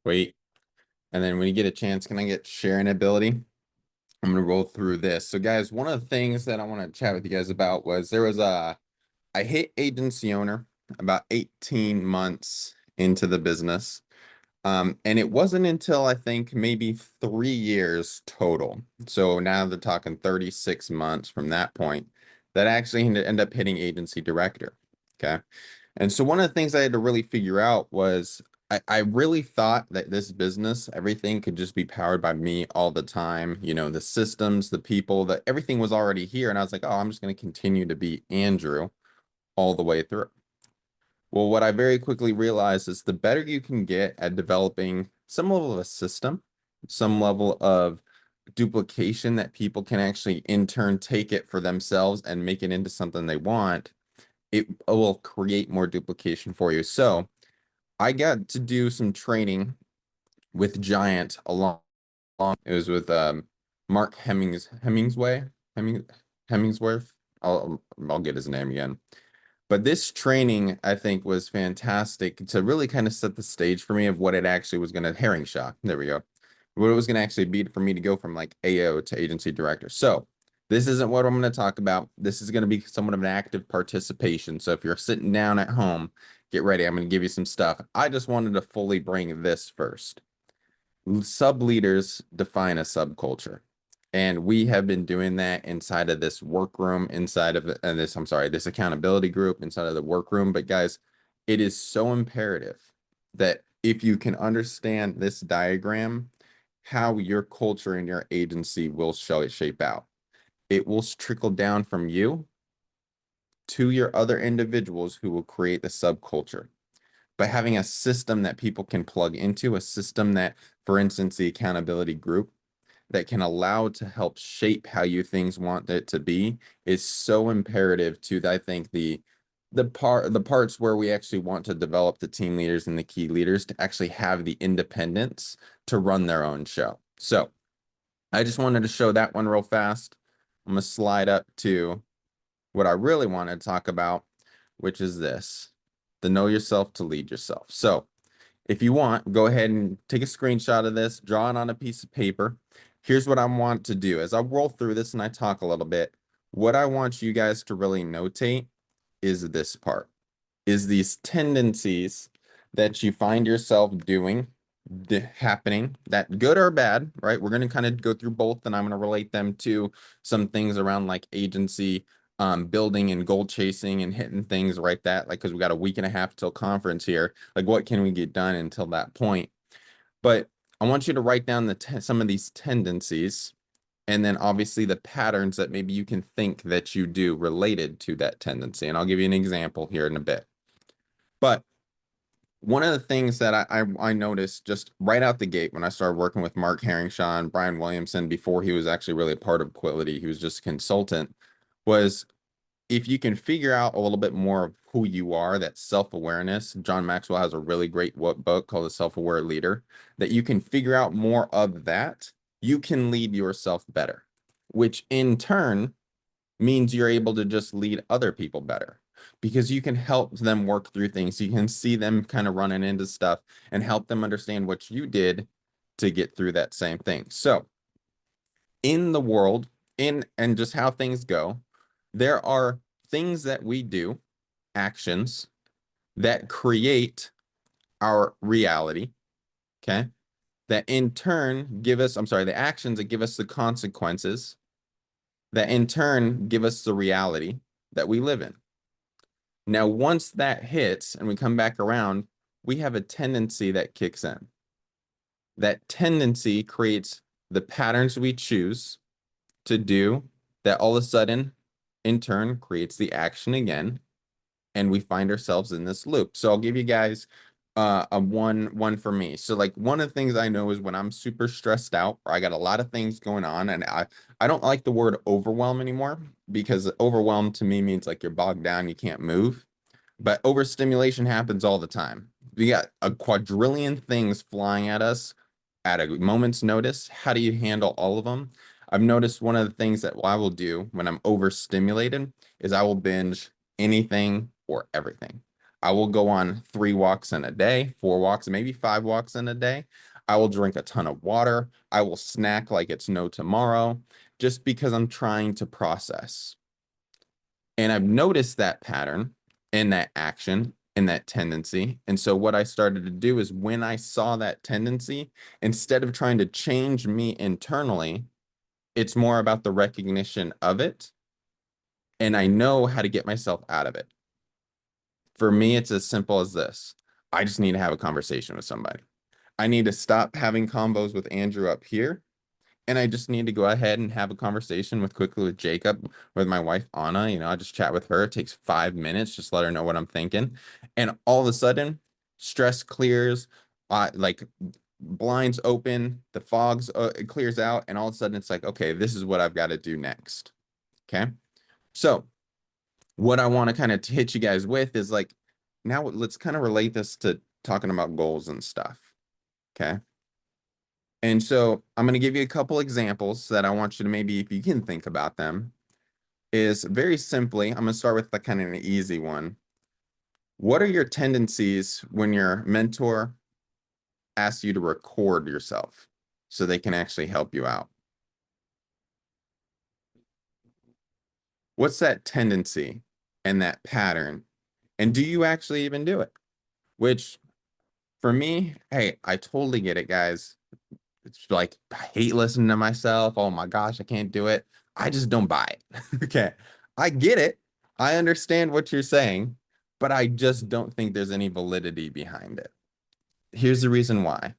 Wait. And then when you get a chance, can I get sharing ability? I'm going to roll through this. So guys, one of the things that I want to chat with you guys about was I hit agency owner about 18 months into the business. And it wasn't until I think maybe 3 years total. So now they're talking 36 months from that point that I actually end up hitting agency director. Okay. And so one of the things I had to really figure out was I really thought that this business, everything could just be powered by me all the time. You know, the systems, the people, that everything was already here. And I was like, oh, I'm just going to continue to be Andrew all the way through. Well, what I very quickly realized is the better you can get at developing some level of a system, some level of duplication that people can actually in turn take it for themselves and make it into something they want, it will create more duplication for you. So I got to do some training with Giant it was with Mark Hemmingsworth. I'll get his name again. But this training, I think, was fantastic to really kind of set the stage for me of what it actually was going to herring shot. There we go. What it was going to actually be for me to go from like AO to agency director. So this isn't what I'm going to talk about. This is going to be somewhat of an active participation. So if you're sitting down at home, get ready. I'm going to give you some stuff. I just wanted to fully bring this first. Sub leaders define a subculture. And we have been doing that inside of this workroom, inside of this accountability group, inside of the workroom. But guys, it is so imperative that if you can understand this diagram, how your culture and your agency will shape out. It will trickle down from you to your other individuals who will create the subculture. But having a system that people can plug into, a system that, for instance, the accountability group that can allow to help shape how you things want it to be is so imperative to, I think, the parts where we actually want to develop the team leaders and the key leaders to actually have the independence to run their own show. So I just wanted to show that one real fast. I'm gonna slide up to what I really want to talk about, which is this, the know yourself to lead yourself. So if you want, go ahead and take a screenshot of this, draw it on a piece of paper. Here's what I want to do. As I roll through this and I talk a little bit, what I want you guys to really notate is this part, is these tendencies that you find yourself doing, happening, that good or bad, right? We're going to kind of go through both, and I'm going to relate them to some things around like agency, building and goal chasing and hitting things right that, like, because we got a week and a half till conference here. Like, what can we get done until that point? But I want you to write down some of these tendencies, and then obviously the patterns that maybe you can think that you do related to that tendency. And I'll give you an example here in a bit. But one of the things that I noticed just right out the gate when I started working with Mark Herringshaw, Brian Williamson, before he was actually really a part of Quility, he was just a consultant, was if you can figure out a little bit more of who you are, that self-awareness. John Maxwell has a really great book called The Self-Aware Leader, that you can figure out more of that, you can lead yourself better, which in turn means you're able to just lead other people better because you can help them work through things. You can see them kind of running into stuff and help them understand what you did to get through that same thing. So in the world, and just how things go, there are things that we do, actions that create our reality, okay? That in turn give us, the actions that give us the consequences that in turn give us the reality that we live in. Now, once that hits and we come back around, we have a tendency that kicks in. That tendency creates the patterns we choose to do that all of a sudden, in turn, creates the action again. And we find ourselves in this loop. So I'll give you guys a one for me. So like one of the things I know is when I'm super stressed out or I got a lot of things going on, and I don't like the word overwhelm anymore because overwhelm to me means like you're bogged down, you can't move. But overstimulation happens all the time. We got a quadrillion things flying at us at a moment's notice. How do you handle all of them? I've noticed one of the things that I will do when I'm overstimulated is I will binge anything or everything. I will go on 3 walks in a day, 4 walks, maybe 5 walks in a day. I will drink a ton of water. I will snack like it's no tomorrow, just because I'm trying to process. And I've noticed that pattern and that action and that tendency. And so what I started to do is when I saw that tendency, instead of trying to change me internally, it's more about the recognition of it. And I know how to get myself out of it. For me, it's as simple as this. I just need to have a conversation with somebody. I need to stop having combos with Andrew up here. And I just need to go ahead and have a conversation quickly with Jacob, with my wife, Anna. I just chat with her. It takes 5 minutes, just let her know what I'm thinking. And all of a sudden, stress clears, like blinds open, the fogs it clears out. And all of a sudden, it's like, okay, this is what I've got to do next. Okay. So what I want to kind of hit you guys with is like, now let's kind of relate this to talking about goals and stuff. Okay. And so I'm going to give you a couple examples that I want you to maybe, if you can think about them, is very simply, I'm going to start with the kind of an easy one. What are your tendencies when your mentor asks you to record yourself so they can actually help you out? What's that tendency and that pattern? And do you actually even do it? Which for me, hey, I totally get it, guys. It's like, I hate listening to myself. Oh my gosh, I can't do it. I just don't buy it. Okay. I get it. I understand what you're saying, but I just don't think there's any validity behind it. Here's the reason why.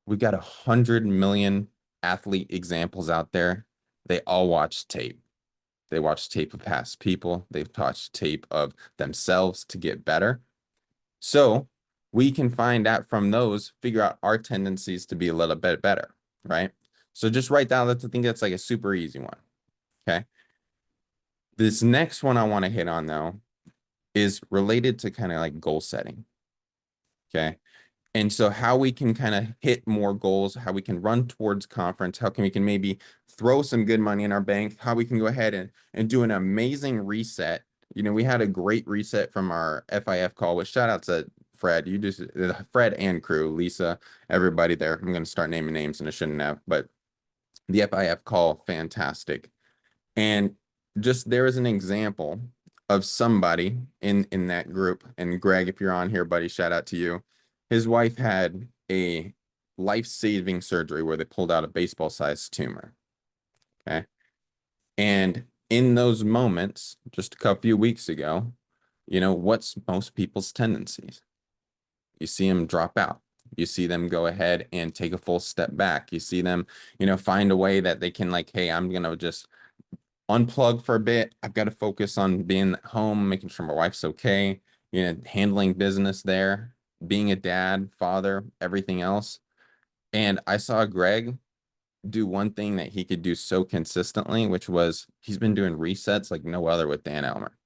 We've got 100 million athlete examples out there. They all watch tape. They watch tape of past people. They've watched tape of themselves to get better. So we can find out from those, figure out our tendencies to be a little bit better, right? So just write down, I think that's like a super easy one, okay? This next one I want to hit on, though, is related to kind of like goal setting, okay? And so how we can kind of hit more goals, how we can run towards conference, how can we can maybe throw some good money in our bank, how we can go ahead and do an amazing reset. We had a great reset from our FIF call, which shout out to Fred. You just Fred and crew, Lisa, everybody there. I'm going to start naming names and I shouldn't have, but the FIF call, fantastic. And just there is an example of somebody in that group. And Greg, if you're on here, buddy, shout out to you. His wife had a life-saving surgery where they pulled out a baseball-sized tumor. Okay. And in those moments, just a few weeks ago, what's most people's tendencies? You see them drop out. You see them go ahead and take a full step back. You see them, find a way that they can like, hey, I'm going to just unplug for a bit. I've got to focus on being at home, making sure my wife's okay, handling business there, being a dad, father, everything else. And I saw Greg do one thing that he could do so consistently, which was he's been doing resets like no other with Dan Elmer.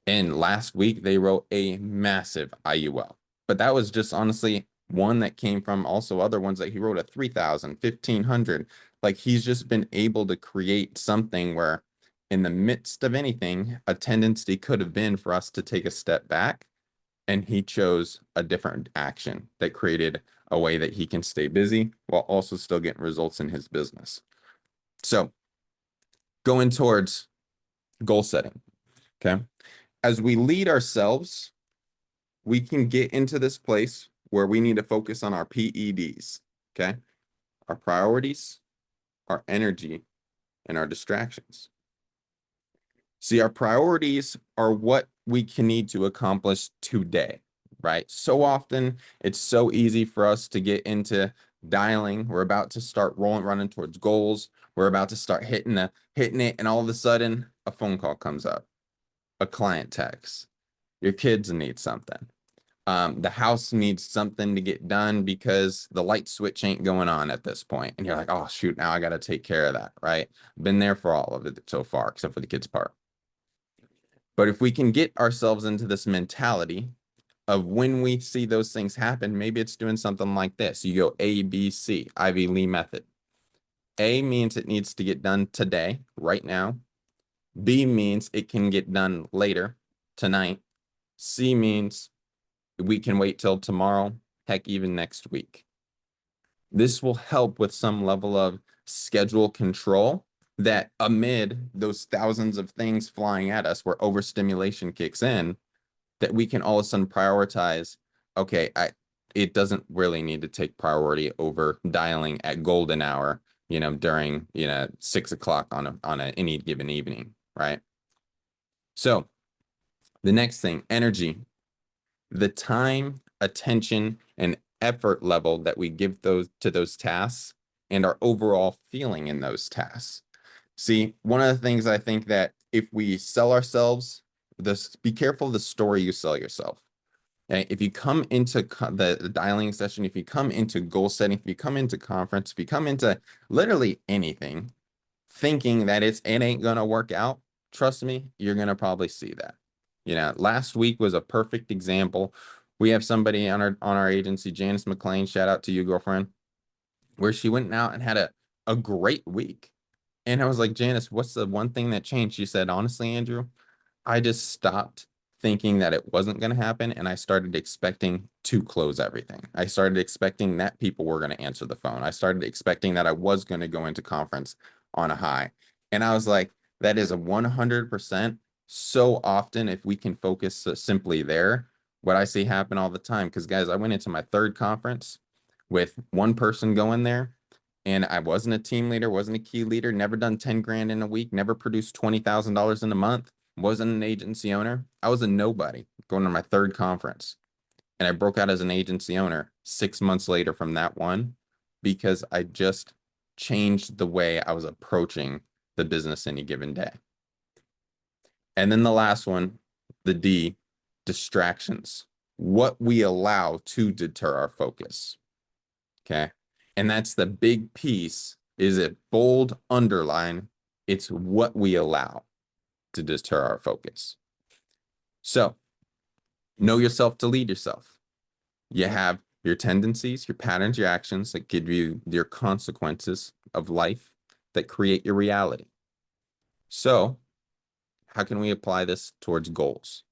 And last week they wrote a massive IUL, but that was just honestly one that came from also other ones that he wrote a 3,000, 1,500. Like he's just been able to create something where in the midst of anything, a tendency could have been for us to take a step back. And he chose a different action that created a way that he can stay busy while also still getting results in his business. So going towards goal setting, okay? As we lead ourselves, we can get into this place where we need to focus on our PEDs, okay? Our priorities, our energy, and our distractions. See, our priorities are what we can need to accomplish today, right? So often it's so easy for us to get into dialing. We're about to start running towards goals. We're about to start hitting it, and all of a sudden a phone call comes up, a client text, your kids need something. The house needs something to get done because the light switch ain't going on at this point. And you're like, oh shoot, now I got to take care of that, right? Been there for all of it so far, except for the kids part. But if we can get ourselves into this mentality of when we see those things happen, maybe it's doing something like this. You go A, B, C, Ivy Lee method. A means it needs to get done today, right now. B means it can get done later, tonight. C means we can wait till tomorrow, heck, even next week. This will help with some level of schedule control that amid those thousands of things flying at us where overstimulation kicks in, that we can all of a sudden prioritize, okay, it doesn't really need to take priority over dialing at golden hour, during, 6 o'clock on any given evening, right? So the next thing, energy, the time, attention, and effort level that we give those tasks and our overall feeling in those tasks. See, one of the things I think that if we sell ourselves, be careful of the story you sell yourself. Okay? If you come into the dialing session, if you come into goal setting, if you come into conference, if you come into literally anything, thinking that it ain't gonna work out, trust me, you're gonna probably see that. Last week was a perfect example. We have somebody on our agency, Janice McLean, shout out to you, girlfriend, where she went out and had a great week. And I was like, Janice, what's the one thing that changed? She said, honestly, Andrew, I just stopped thinking that it wasn't going to happen, and I started expecting to close everything. I started expecting that people were going to answer the phone. I started expecting that I was going to go into conference on a high. And I was like, that is a 100%. So often, if we can focus simply there, what I see happen all the time. Because, guys, I went into my third conference with one person going there, and I wasn't a team leader, wasn't a key leader, never done 10 grand in a week, never produced $20,000 in a month, wasn't an agency owner. I was a nobody going to my third conference. And I broke out as an agency owner 6 months later from that one, because I just changed the way I was approaching the business any given day. And then the last one, the D, distractions. What we allow to deter our focus. Okay. And that's the big piece, is it bold underline. It's what we allow to deter our focus. So know yourself to lead yourself. You have your tendencies, your patterns, your actions that give you your consequences of life that create your reality. So how can we apply this towards goals?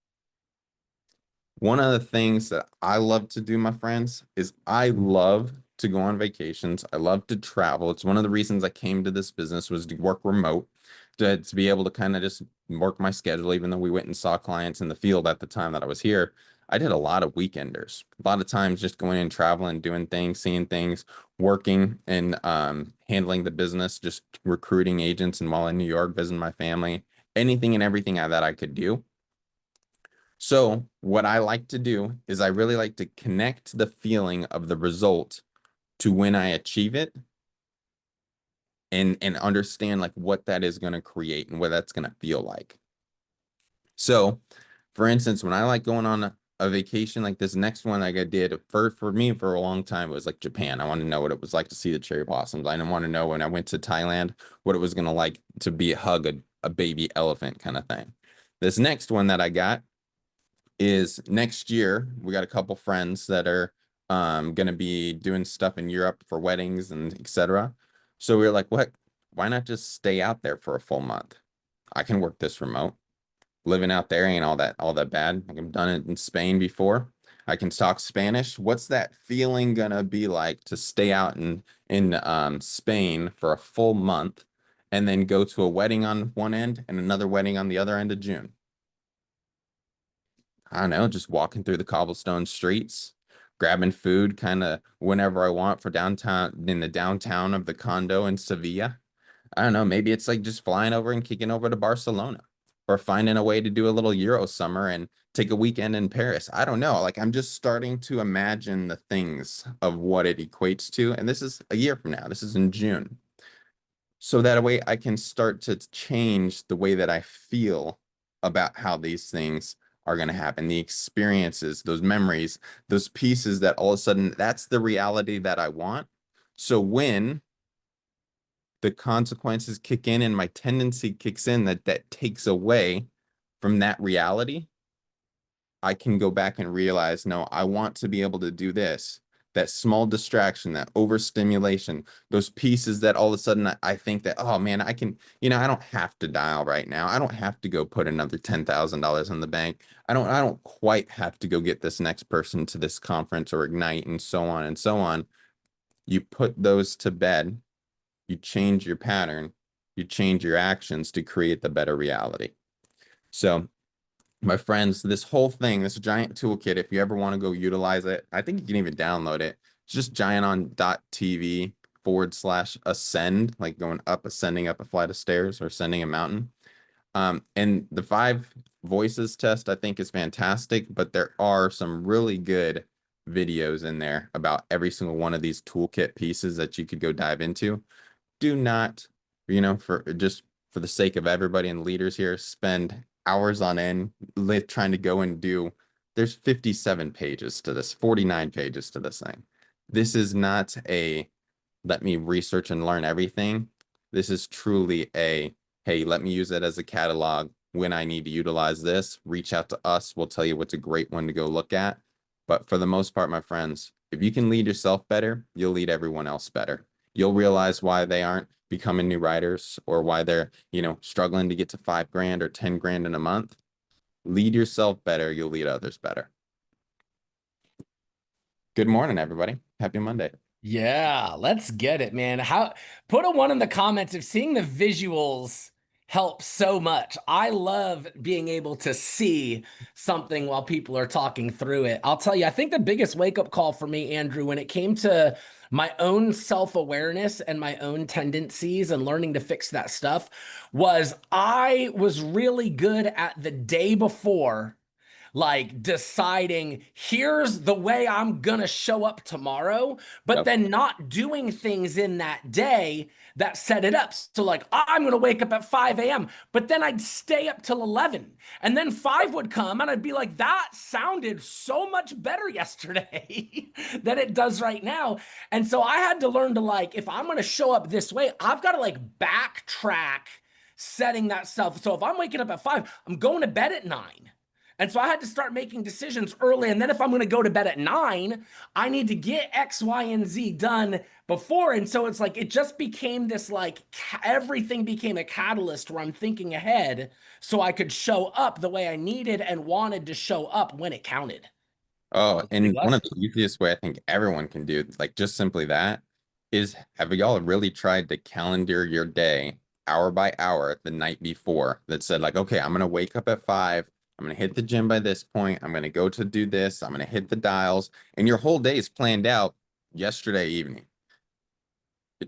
One of the things that I love to do, my friends, is I love to go on vacations. I love to travel. It's one of the reasons I came to this business, was to work remote, to be able to kind of just work my schedule, even though we went and saw clients in the field at the time that I was here. I did a lot of weekenders, a lot of times just going and traveling, doing things, seeing things, working and handling the business, just recruiting agents, and while in New York, visiting my family, anything and everything that I could do. So what I like to do is I really like to connect the feeling of the result to when I achieve it, and understand like what that is going to create and what that's going to feel like. So for instance, when I like going on a vacation, like this next one like I did for me for a long time, it was like Japan. I wanted to know what it was like to see the cherry blossoms. I didn't want to know when I went to Thailand what it was going to like to hug a baby elephant kind of thing. This next one that I got is next year. We got a couple friends that are going to be doing stuff in Europe for weddings and etc. So we were like, what? Why not just stay out there for a full month? I can work this remote. Living out there ain't all that bad. I've done it in Spain before. I can talk Spanish. What's that feeling gonna be like to stay out in Spain for a full month and then go to a wedding on one end and another wedding on the other end of June? I don't know, just walking through the cobblestone streets, grabbing food kind of whenever I want for downtown, in the downtown of the condo in Sevilla. I don't know, maybe it's like just flying over and kicking over to Barcelona, or finding a way to do a little Euro summer and take a weekend in Paris. I don't know. Like I'm just starting to imagine the things of what it equates to. And this is a year from now. This is in June. So that way I can start to change the way that I feel about how these things are going to happen, the experiences, those memories, those pieces that all of a sudden that's the reality that I want. So when the consequences kick in and my tendency kicks in that takes away from that reality, I can go back and realize, no, I want to be able to do this that small distraction, that overstimulation, those pieces that all of a sudden I think that, oh man, I can, I don't have to dial right now. I don't have to go put another $10,000 in the bank. I don't quite have to go get this next person to this conference or Ignite and so on and so on. You put those to bed, you change your pattern, you change your actions to create the better reality. So my friends, this whole thing, this giant toolkit, if you ever want to go utilize it, I think you can even download it. It's just gianton.tv/ascend, like going up, ascending up a flight of stairs or ascending a mountain. And the 5 voices test, I think, is fantastic, but there are some really good videos in there about every single one of these toolkit pieces that you could go dive into. Do not, for the sake of everybody and leaders here, spend hours on end trying to go and do. There's 57 pages to this, 49 pages to this thing. This is not a let me research and learn everything. This is truly a, hey, let me use it as a catalog. When I need to utilize this, reach out to us. We'll tell you what's a great one to go look at. But for the most part, my friends, if you can lead yourself better, you'll lead everyone else better. You'll realize why they aren't becoming new writers or why they're, struggling to get to 5 grand or 10 grand in a month. Lead yourself better. You'll lead others better. Good morning, everybody. Happy Monday. Yeah, let's get it, man. Put a 1 in the comments if seeing the visuals helps so much. I love being able to see something while people are talking through it. I'll tell you, I think the biggest wake-up call for me, Andrew, when it came to my own self-awareness and my own tendencies and learning to fix that stuff was I was really good at the day before, like deciding here's the way I'm gonna show up tomorrow, but Yep. then not doing things in that day that set it up. So like, I'm gonna wake up at 5 a.m., but then I'd stay up till 11. And then 5 would come and I'd be like, that sounded so much better yesterday than it does right now. And so I had to learn to, like, if I'm gonna show up this way, I've got to like backtrack setting that stuff. So if I'm waking up at 5, I'm going to bed at 9. And so I had to start making decisions early. And then if I'm going to go to bed at 9, I need to get X, Y, and Z done before. And so it's like, it just became this, like, everything became a catalyst where I'm thinking ahead so I could show up the way I needed and wanted to show up when it counted. Oh, Big and one of lesson. the easiest way I think everyone can do, like just simply that, is have y'all really tried to calendar your day hour by hour the night before that said like, okay, I'm gonna wake up at 5, I'm gonna hit the gym by this point, I'm gonna go to do this, I'm gonna hit the dials, and your whole day is planned out yesterday evening.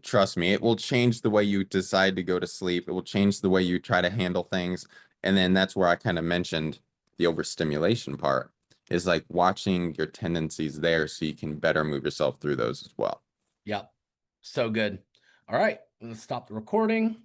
Trust me, it will change the way you decide to go to sleep. It will change the way you try to handle things. And then that's where I kind of mentioned the overstimulation part is like watching your tendencies there so you can better move yourself through those as well. Yep. So good. All right. Let's stop the recording.